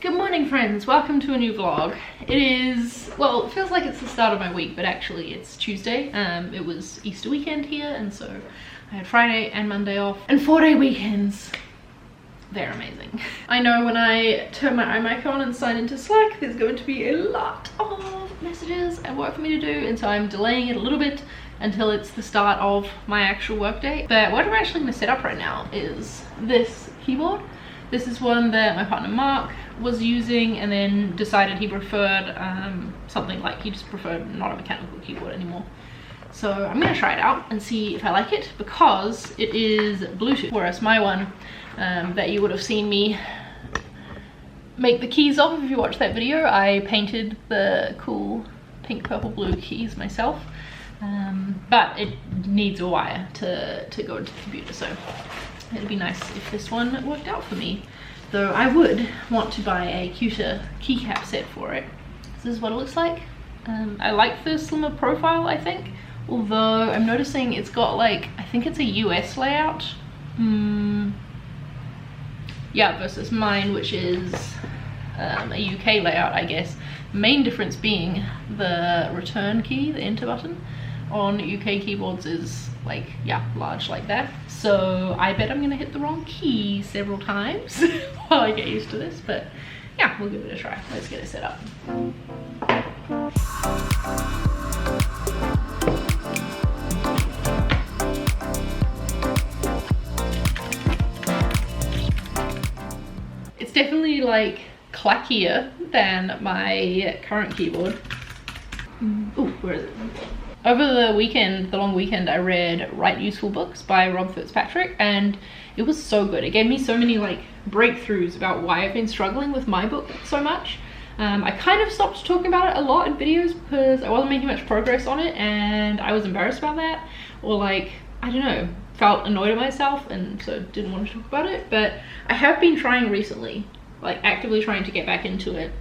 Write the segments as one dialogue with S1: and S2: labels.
S1: Good morning friends, welcome to a new vlog. It is, well, it feels like it's the start of my week, but actually it's Tuesday. It was Easter weekend here, and so I had Friday and Monday off, and 4-day weekends, they're amazing. I know when I turn my iMic on and sign into Slack, there's going to be a lot of messages and work for me to do, and so I'm delaying it a little bit until it's the start of my actual workday. But what I'm actually going to set up right now is this keyboard. This is one that my partner Mark was using and then decided he preferred something like, he just preferred not a mechanical keyboard anymore. So I'm going to try it out and see if I like it, because it is Bluetooth, whereas my one that you would have seen me make the keys of if you watched that video, I painted the cool pink, purple, blue keys myself. But it needs a wire to go into the computer, so it'd be nice if this one worked out for me. Though I would want to buy a cuter keycap set for it. This is what it looks like. I like the slimmer profile, I think. Although I'm noticing it's got like, I think it's a US layout. Yeah, versus mine, which is a UK layout, I guess. Main difference being the return key, the enter button on UK keyboards is like, yeah, large like that. So I bet I'm gonna hit the wrong key several times while I get used to this, but yeah, we'll give it a try. Let's get it set up. It's definitely like clackier than my current keyboard. Ooh, where is it? Over the weekend, the long weekend, I read Write Useful Books by Rob Fitzpatrick, and it was so good. It gave me so many like breakthroughs about why I've been struggling with my book so much. I kind of stopped talking about it a lot in videos because I wasn't making much progress on it, and I was embarrassed about that, or like, I don't know, felt annoyed at myself, and so didn't want to talk about it. But I have been trying recently, like actively trying to get back into it.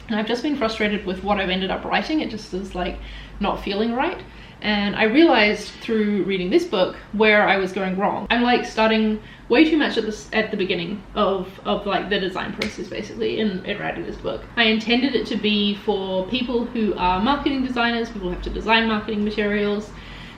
S1: And I've just been frustrated with what I've ended up writing. It just is like not feeling right. And I realized through reading this book where I was going wrong. I'm like starting way too much at the beginning of like the design process basically in writing this book. I intended it to be for people who are marketing designers, people who have to design marketing materials,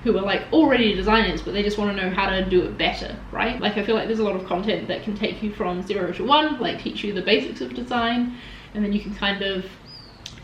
S1: who are like already designers, but they just want to know how to do it better, right? Like I feel like there's a lot of content that can take you from 0 to 1, like teach you the basics of design, and then you can kind of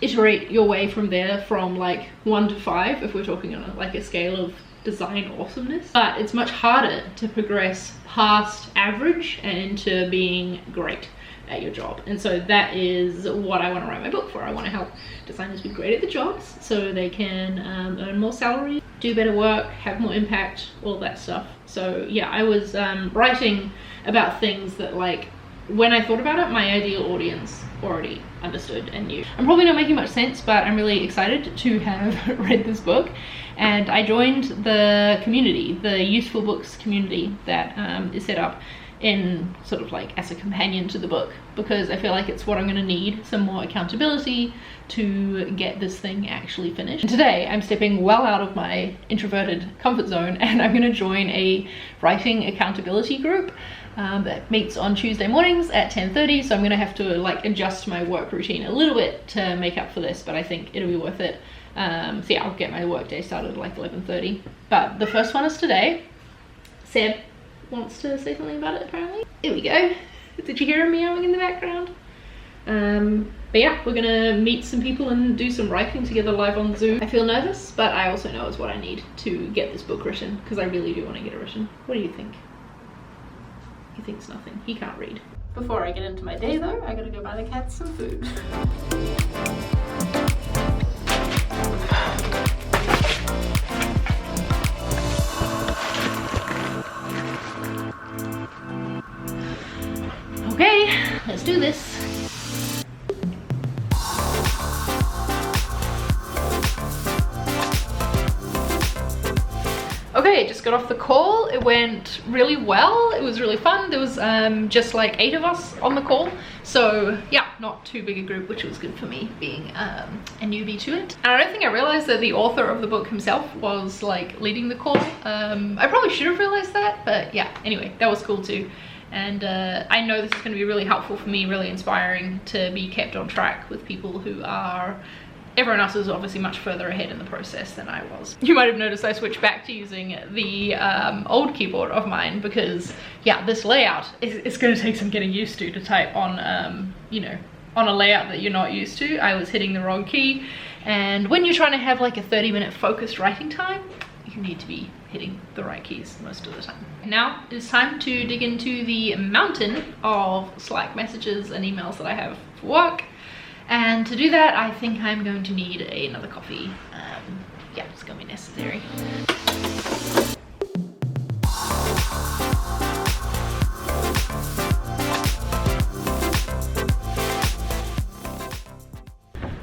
S1: iterate your way from there from like 1 to 5 if we're talking on like a scale of design awesomeness. But it's much harder to progress past average and into being great at your job. And so that is what I want to write my book for. I want to help designers be great at the jobs so they can earn more salary, do better work, have more impact, all that stuff. So yeah, I was writing about things that like, when I thought about it, my ideal audience already understood and knew. I'm probably not making much sense, but I'm really excited to have read this book. And I joined the community, the Useful Books community that is set up in sort of like as a companion to the book, because I feel like it's what I'm going to need, some more accountability to get this thing actually finished. And today I'm stepping well out of my introverted comfort zone, and I'm going to join a writing accountability group that meets on Tuesday mornings at 10:30. So I'm going to have to like adjust my work routine a little bit to make up for this, but I think it'll be worth it. So yeah, I'll get my work day started at like 11:30. But the first one is today. Seb wants to say something about it apparently. Here we go. Did you hear him meowing in the background? But yeah, we're gonna meet some people and do some writing together live on Zoom. I feel nervous, but I also know it's what I need to get this book written, because I really do want to get it written. What do you think? He thinks nothing. He can't read. Before I get into my day though, I gotta go buy the cats some food. Okay, let's do this. Okay, just got off the call. It went really well. It was really fun. There was just like 8 of us on the call. So yeah, not too big a group, which was good for me being a newbie to it. And I don't think I realized that the author of the book himself was like leading the call. I probably should have realized that, but yeah, anyway, that was cool to And I know this is going to be really helpful for me, really inspiring to be kept on track with people who are, everyone else is obviously much further ahead in the process than I was. You might have noticed I switched back to using the old keyboard of mine because, yeah, this layout is going to take some getting used to type on, you know, on a layout that you're not used to. I was hitting the wrong key, and when you're trying to have like a 30-minute focused writing time, you need to be hitting the right keys most of the time. Now it's time to dig into the mountain of Slack messages and emails that I have for work. And to do that, I think I'm going to need another coffee. Yeah, it's gonna be necessary.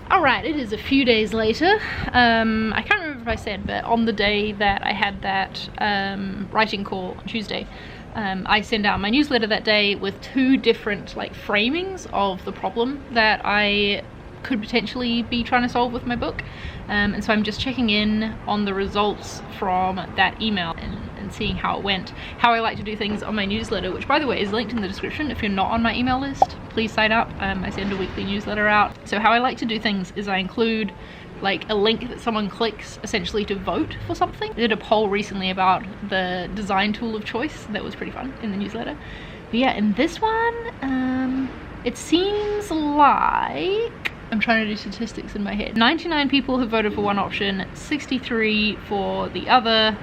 S1: Alright, it is a few days later. I can't remember if I said, but on the day that I had that writing call on Tuesday, I sent out my newsletter that day with 2 different like framings of the problem that I could potentially be trying to solve with my book. And so I'm just checking in on the results from that email and seeing how it went. How I like to do things on my newsletter, which by the way is linked in the description. If you're not on my email list, please sign up. I send a weekly newsletter out. So how I like to do things is I include like a link that someone clicks essentially to vote for something. I did a poll recently about the design tool of choice that was pretty fun in the newsletter. But yeah, in this one, it seems like, I'm trying to do statistics in my head, 99 people have voted for one option, 63 for the other,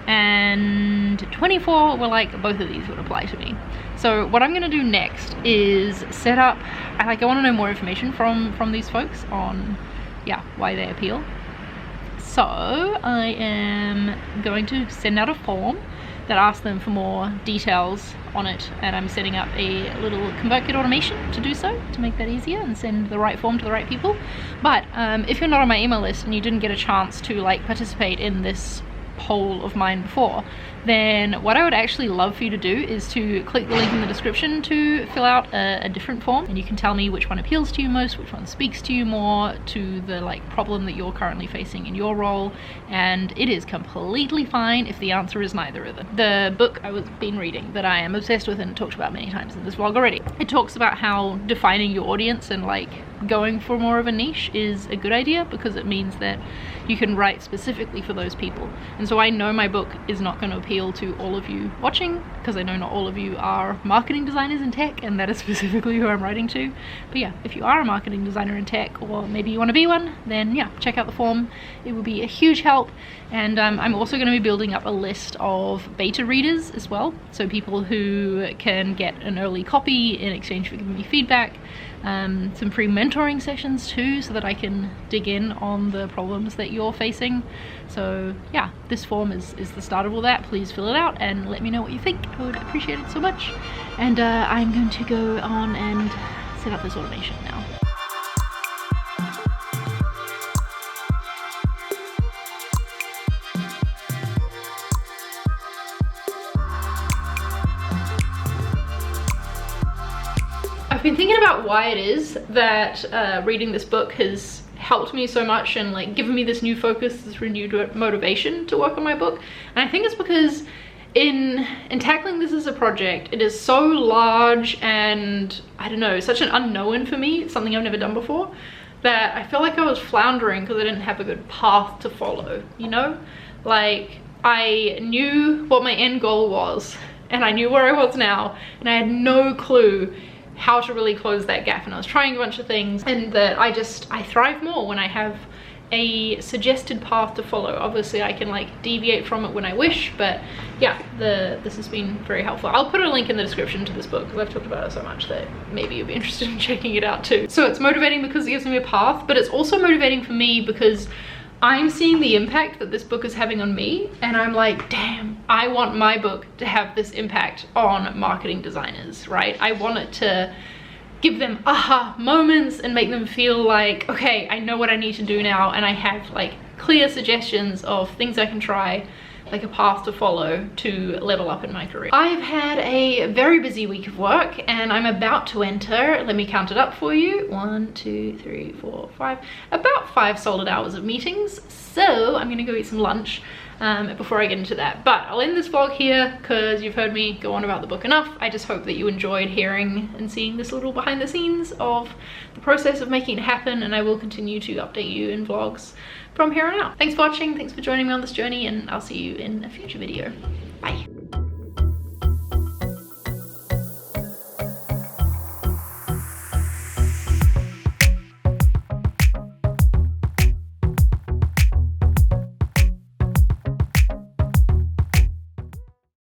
S1: and 24 were like, both of these would apply to me. So what I'm going to do next is set up, I want to know more information from these folks on, yeah, why they appeal. So I am going to send out a form that asks them for more details on it, and I'm setting up a little ConvertKit automation to do so, to make that easier and send the right form to the right people. But if you're not on my email list and you didn't get a chance to like participate in this poll of mine before, then what I would actually love for you to do is to click the link in the description to fill out a different form, and you can tell me which one appeals to you most, which one speaks to you more, to the like problem that you're currently facing in your role. And it is completely fine if the answer is neither of them. The book I was been reading that I am obsessed with and talked about many times in this vlog already, it talks about how defining your audience and like going for more of a niche is a good idea, because it means that you can write specifically for those people. And so I know my book is not going to appeal to all of you watching, because I know not all of you are marketing designers in tech, and that is specifically who I'm writing to. But yeah, if you are a marketing designer in tech, or maybe you want to be one, then yeah, check out the form. It will be a huge help. And I'm also going to be building up a list of beta readers as well, so people who can get an early copy in exchange for giving me feedback. Some free mentoring sessions too, so that I can dig in on the problems that you're facing. So yeah, this form is the start of all that. Please fill it out and let me know what you think. I would appreciate it so much. And I'm going to go on and set up this automation now. I've been thinking about why it is that reading this book has helped me so much and like given me this new focus, this renewed motivation to work on my book. And I think it's because in tackling this as a project, it is so large and I don't know, such an unknown for me. It's something I've never done before, that I feel like I was floundering because I didn't have a good path to follow, you know? Like, I knew what my end goal was and I knew where I was now, and I had no clue how to really close that gap. And I was trying a bunch of things, and that I thrive more when I have a suggested path to follow. Obviously I can like deviate from it when I wish, but yeah, this has been very helpful. I'll put a link in the description to this book because I've talked about it so much that maybe you'll be interested in checking it out too. So it's motivating because it gives me a path, but it's also motivating for me because I'm seeing the impact that this book is having on me, and I'm like, damn, I want my book to have this impact on marketing designers, right? I want it to give them aha moments and make them feel like, okay, I know what I need to do now, and I have like clear suggestions of things I can try, like a path to follow to level up in my career. I've had a very busy week of work, and I'm about to enter, let me count it up for you, 1, 2, 3, 4, 5, about 5 solid hours of meetings. So I'm gonna go eat some lunch. before I get into that. But I'll end this vlog here because you've heard me go on about the book enough. I just hope that you enjoyed hearing and seeing this little behind the scenes of the process of making it happen, and I will continue to update you in vlogs from here on out. Thanks for watching, thanks for joining me on this journey, and I'll see you in a future video. Bye.